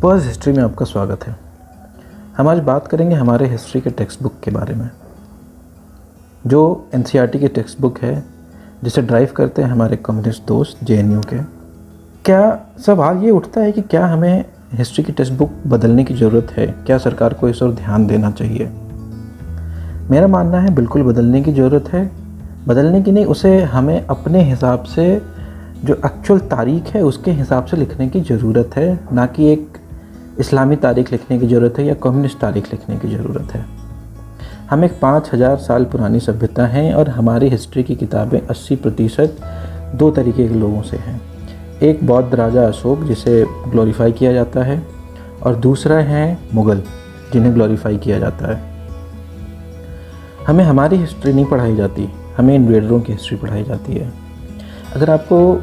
Purse history में आपका स्वागत है। हम आज बात करेंगे हमारे हिस्ट्री के टेक्स्ट बुक के बारे में, जो एनसीईआरटी की टेक्स्ट बुक है, जिसे ड्राइव करते हैं हमारे कम्युनिस्ट दोस्त जेएनयू के। क्या सवाल ये उठता है कि क्या हमें हिस्ट्री की टेक्स्ट बुक बदलने की ज़रूरत है? क्या सरकार को इस ओर ध्यान देना चाहिए? मेरा मानना है बिल्कुल बदलने की ज़रूरत है। बदलने की नहीं, उसे हमें अपने हिसाब से, जो एक्चुअल तारीख है उसके हिसाब से लिखने की ज़रूरत है, ना कि एक इस्लामी तारीख लिखने की ज़रूरत है या कम्युनिस्ट तारीख लिखने की ज़रूरत है। हम एक 5000 साल पुरानी सभ्यता हैं और हमारी हिस्ट्री की किताबें 80% दो तरीके के लोगों से हैं। एक बौद्ध राजा अशोक, जिसे ग्लोरीफाई किया जाता है, और दूसरा है मुग़ल, जिन्हें ग्लोरीफाई किया जाता है। हमें हमारी हिस्ट्री नहीं पढ़ाई जाती, हमें इन्वेडरों की हिस्ट्री पढ़ाई जाती है। अगर आपको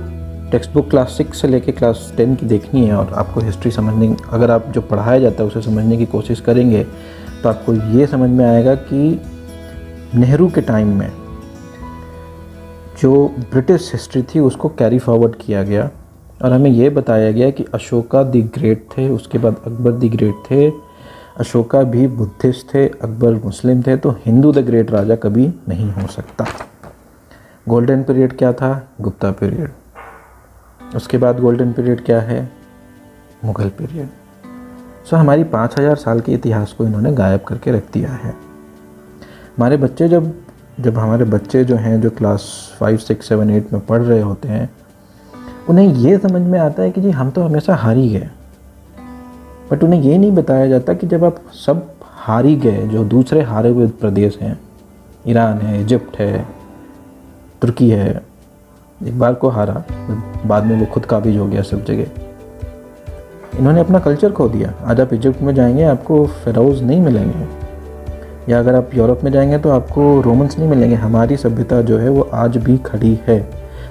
टेक्स्ट बुक क्लास 6 से लेकर क्लास 10 की देखनी है और आपको हिस्ट्री समझने, अगर आप जो पढ़ाया जाता है उसे समझने की कोशिश करेंगे, तो आपको ये समझ में आएगा कि नेहरू के टाइम में जो ब्रिटिश हिस्ट्री थी उसको कैरी फॉरवर्ड किया गया और हमें ये बताया गया कि अशोका द ग्रेट थे, उसके बाद अकबर द ग्रेट थे। अशोका भी बुद्धिस्ट थे, अकबर मुस्लिम थे, तो हिंदू द ग्रेट राजा कभी नहीं हो सकता। गोल्डन पीरियड क्या था? गुप्ता पीरियड। उसके बाद गोल्डन पीरियड क्या है? मुग़ल पीरियड। सो हमारी 5000 साल के इतिहास को इन्होंने गायब करके रख दिया है। हमारे बच्चे जब हमारे बच्चे जो हैं, जो क्लास 5, 6, 7, 8 में पढ़ रहे होते हैं, उन्हें ये समझ में आता है कि जी हम तो हमेशा हार ही गए। बट उन्हें ये नहीं बताया जाता कि जब आप सब हार ही गए, जो दूसरे हारे हुए प्रदेश हैं, ईरान है, इजिप्ट है, तुर्की है, एक बार को हारा, बाद में वो खुद काबिज हो गया सब जगह। इन्होंने अपना कल्चर खो दिया। आज आप इजिप्ट में जाएंगे, आपको फ़िरौज़ नहीं मिलेंगे, या अगर आप यूरोप में जाएंगे तो आपको रोमन्स नहीं मिलेंगे। हमारी सभ्यता जो है वो आज भी खड़ी है।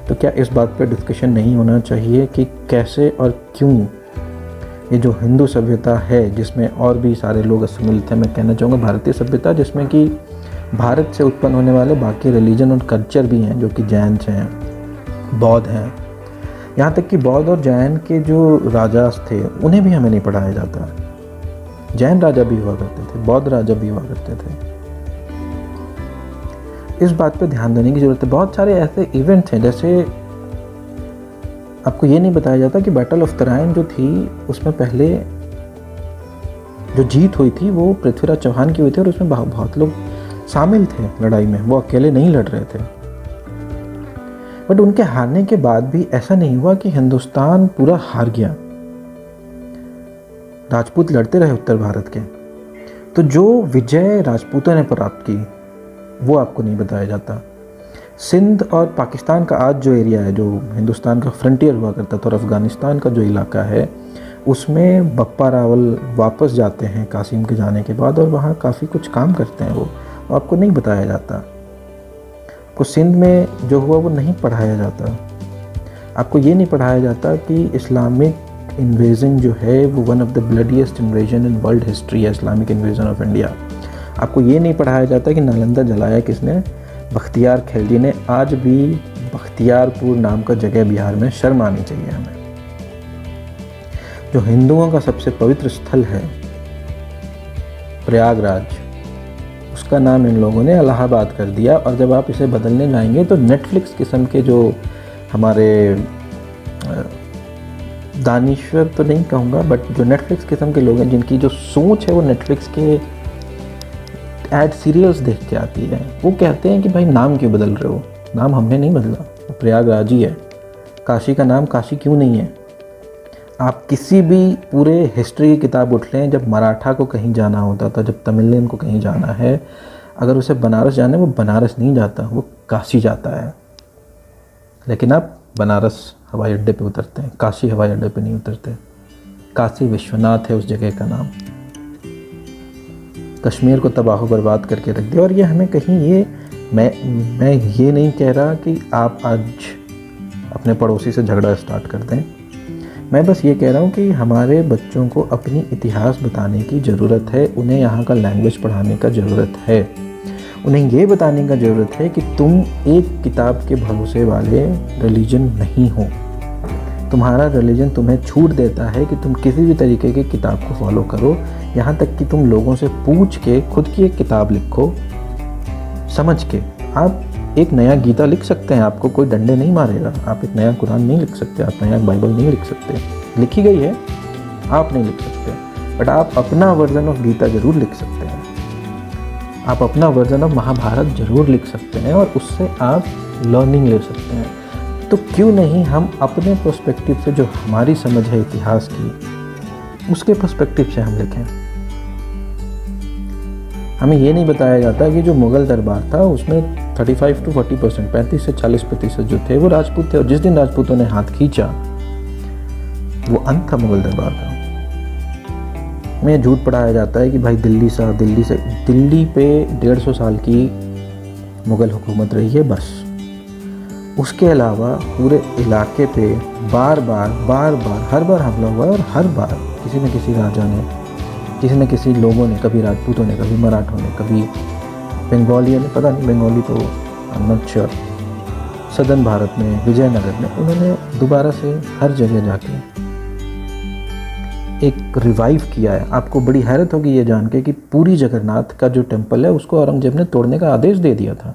तो क्या इस बात पर डिस्कशन नहीं होना चाहिए कि कैसे और क्यों ये जो हिंदू सभ्यता है, जिसमें और भी सारे लोग सम्मिलित हैं, मैं कहना चाहूँगा भारतीय सभ्यता, जिसमें कि भारत से उत्पन्न होने वाले बाकी रिलीजन और कल्चर भी हैं, जो कि जैन हैं, बौद्ध हैं, यहाँ तक कि बौद्ध और जैन के जो राजा थे उन्हें भी हमें नहीं पढ़ाया जाता। जैन राजा भी हुआ करते थे, बौद्ध राजा भी हुआ करते थे। इस बात पर ध्यान देने की ज़रूरत है। बहुत सारे ऐसे इवेंट्स हैं, जैसे आपको ये नहीं बताया जाता कि बैटल ऑफ तराइन जो थी, उसमें पहले जो जीत हुई थी वो पृथ्वीराज चौहान की हुई थी और उसमें बहुत लोग शामिल थे लड़ाई में, वो अकेले नहीं लड़ रहे थे। बट उनके हारने के बाद भी ऐसा नहीं हुआ कि हिंदुस्तान पूरा हार गया। राजपूत लड़ते रहे उत्तर भारत के। तो जो विजय राजपूतों ने प्राप्त की वो आपको नहीं बताया जाता। सिंध और पाकिस्तान का आज जो एरिया है, जो हिंदुस्तान का फ्रंटियर हुआ करता था, और अफ़गानिस्तान का जो इलाका है, उसमें बप्पा रावल वापस जाते हैं कासिम के जाने के बाद और वहाँ काफ़ी कुछ काम करते हैं। वो आपको नहीं बताया जाता। को सिंध में जो हुआ वो नहीं पढ़ाया जाता। आपको ये नहीं पढ़ाया जाता कि इस्लामिक इन्वेजन जो है वो one of the bloodiest invasion in world history है, इस्लामिक इन्वेजन ऑफ इंडिया। आपको ये नहीं पढ़ाया जाता कि नालंदा जलाया किसने? बख्तियार खिलजी ने। आज भी बख्तियारपुर नाम का जगह बिहार में, शर्म आनी चाहिए हमें। जो हिंदुओं का सबसे पवित्र स्थल है प्रयागराज, उसका नाम इन लोगों ने इलाहाबाद कर दिया। और जब आप इसे बदलने जाएंगे तो नेटफ्लिक्स किस्म के जो हमारे दानिश्वर तो नहीं कहूँगा, बट जो नेटफ्लिक्स किस्म के लोग हैं, जिनकी जो सोच है वो नेटफ्लिक्स के ऐड सीरियल्स देख के आती है, वो कहते हैं कि भाई नाम क्यों बदल रहे हो? नाम हमने नहीं बदला, प्रयागराज ही है। काशी का नाम काशी क्यों नहीं है? आप किसी भी पूरे हिस्ट्री की किताब उठ लें, जब मराठा को कहीं जाना होता था, जब तमिलियन को कहीं जाना है, अगर उसे बनारस जाना है, वो बनारस नहीं जाता, वो काशी जाता है। लेकिन आप बनारस हवाई अड्डे पे उतरते हैं, काशी हवाई अड्डे पे नहीं उतरते। काशी विश्वनाथ है उस जगह का नाम। कश्मीर को तबाह बर्बाद करके रख दिया। और ये हमें कहीं, ये मैं ये नहीं कह रहा कि आप आज अपने पड़ोसी से झगड़ा स्टार्ट कर दें। मैं बस ये कह रहा हूँ कि हमारे बच्चों को अपनी इतिहास बताने की ज़रूरत है। उन्हें यहाँ का लैंग्वेज पढ़ाने का ज़रूरत है। उन्हें ये बताने का ज़रूरत है कि तुम एक किताब के भरोसे वाले रिलीजन नहीं हो। तुम्हारा रिलीजन तुम्हें छूट देता है कि तुम किसी भी तरीके की किताब को फॉलो करो, यहाँ तक कि तुम लोगों से पूछ के खुद की एक किताब लिखो समझ के। आप एक नया गीता लिख सकते हैं, आपको कोई डंडे नहीं मारेगा। आप एक नया कुरान नहीं लिख सकते, आप नया बाइबल नहीं लिख सकते, लिखी गई है, आप नहीं लिख सकते, बट आप अपना वर्जन ऑफ गीता ज़रूर लिख सकते हैं, आप अपना वर्जन ऑफ महाभारत ज़रूर लिख सकते हैं और उससे आप लर्निंग ले सकते हैं। तो क्यों नहीं हम अपने पर्सपेक्टिव से, जो हमारी समझ है इतिहास की, उसके पर्सपेक्टिव से हम लिखें। हमें ये नहीं बताया जाता कि जो मुग़ल दरबार था उसमें 35 to 40%, 35 से 40% जो थे वो राजपूत थे, और जिस दिन राजपूतों ने हाथ खींचा वो अंत था मुग़ल दरबार का। में झूठ पढ़ाया जाता है कि भाई दिल्ली पे 150 साल की मुग़ल हुकूमत रही है बस, उसके अलावा पूरे इलाके पे बार बार हर बार हमला हुआ है, और हर बार किसी न किसी राजा ने, किसी न किसी लोगों ने, कभी राजपूतों ने, कभी मराठों ने, कभी बंगालियों ने, पता नहीं बंगाली तो I am not sure, southern Bharat में, विजयनगर में, उन्होंने दोबारा से हर जगह जाके एक रिवाइव किया है। आपको बड़ी हैरत होगी ये जान के कि पूरी जगन्नाथ का जो टेम्पल है उसको औरंगजेब ने तोड़ने का आदेश दे दिया था।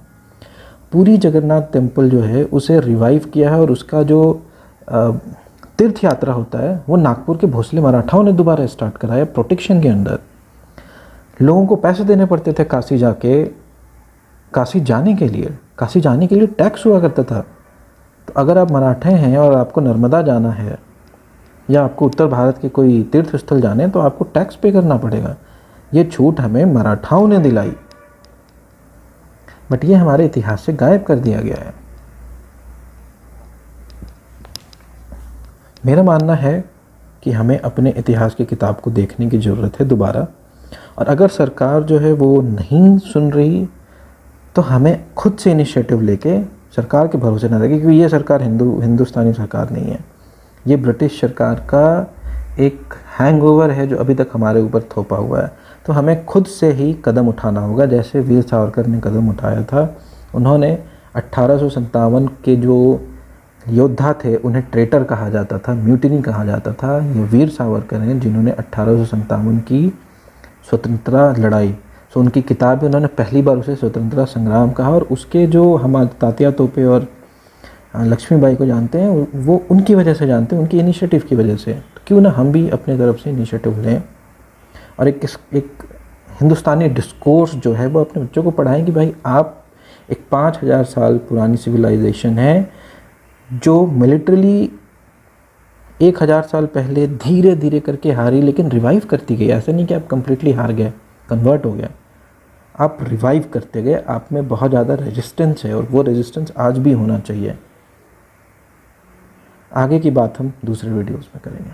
पूरी जगन्नाथ टेम्पल जो है उसे रिवाइव किया है, और उसका जो तीर्थ यात्रा होता है वो नागपुर के भोसले मराठाओं ने दोबारा स्टार्ट कराया प्रोटेक्शन के अंडर। लोगों को पैसे देने पड़ते थे काशी जाने के लिए टैक्स हुआ करता था। तो अगर आप मराठे हैं और आपको नर्मदा जाना है या आपको उत्तर भारत के कोई तीर्थ स्थल जाने हैं तो आपको टैक्स पे करना पड़ेगा। ये छूट हमें मराठाओं ने दिलाई, बट ये हमारे इतिहास से गायब कर दिया गया है। मेरा मानना है कि हमें अपने इतिहास की किताब को देखने की ज़रूरत है दोबारा, और अगर सरकार जो है वो नहीं सुन रही तो हमें खुद से इनिशिएटिव लेके, सरकार के भरोसे ना रहे, क्योंकि ये सरकार हिंदुस्तानी सरकार नहीं है, ये ब्रिटिश सरकार का एक हैंगओवर है जो अभी तक हमारे ऊपर थोपा हुआ है। तो हमें खुद से ही कदम उठाना होगा, जैसे वीर सावरकर ने कदम उठाया था। उन्होंने 1857 के जो योद्धा थे उन्हें ट्रेटर कहा जाता था, म्यूटिनी कहा जाता था। ये वीर सावरकर हैं जिन्होंने 1857 की स्वतंत्रता लड़ाई, सो उनकी किताब में उन्होंने पहली बार उसे स्वतंत्रता संग्राम कहा, और उसके जो हमारे तात्या तोपे और लक्ष्मीबाई को जानते हैं वो उनकी वजह से जानते हैं, उनकी इनिशिएटिव की वजह से। तो क्यों ना हम भी अपने तरफ से इनिशिएटिव लें और एक हिंदुस्तानी डिस्कोर्स जो है वो अपने बच्चों को पढ़ाएं कि भाई आप एक 5000 साल पुरानी सिविलाइजेशन है जो मिलिट्रली 1000 साल पहले धीरे धीरे करके हारी, लेकिन रिवाइव करती गई। ऐसा नहीं कि आप कंप्लीटली हार गए, कन्वर्ट हो गया, आप रिवाइव करते गए। आप में बहुत ज़्यादा रेजिस्टेंस है और वो रेजिस्टेंस आज भी होना चाहिए। आगे की बात हम दूसरे वीडियोस में करेंगे।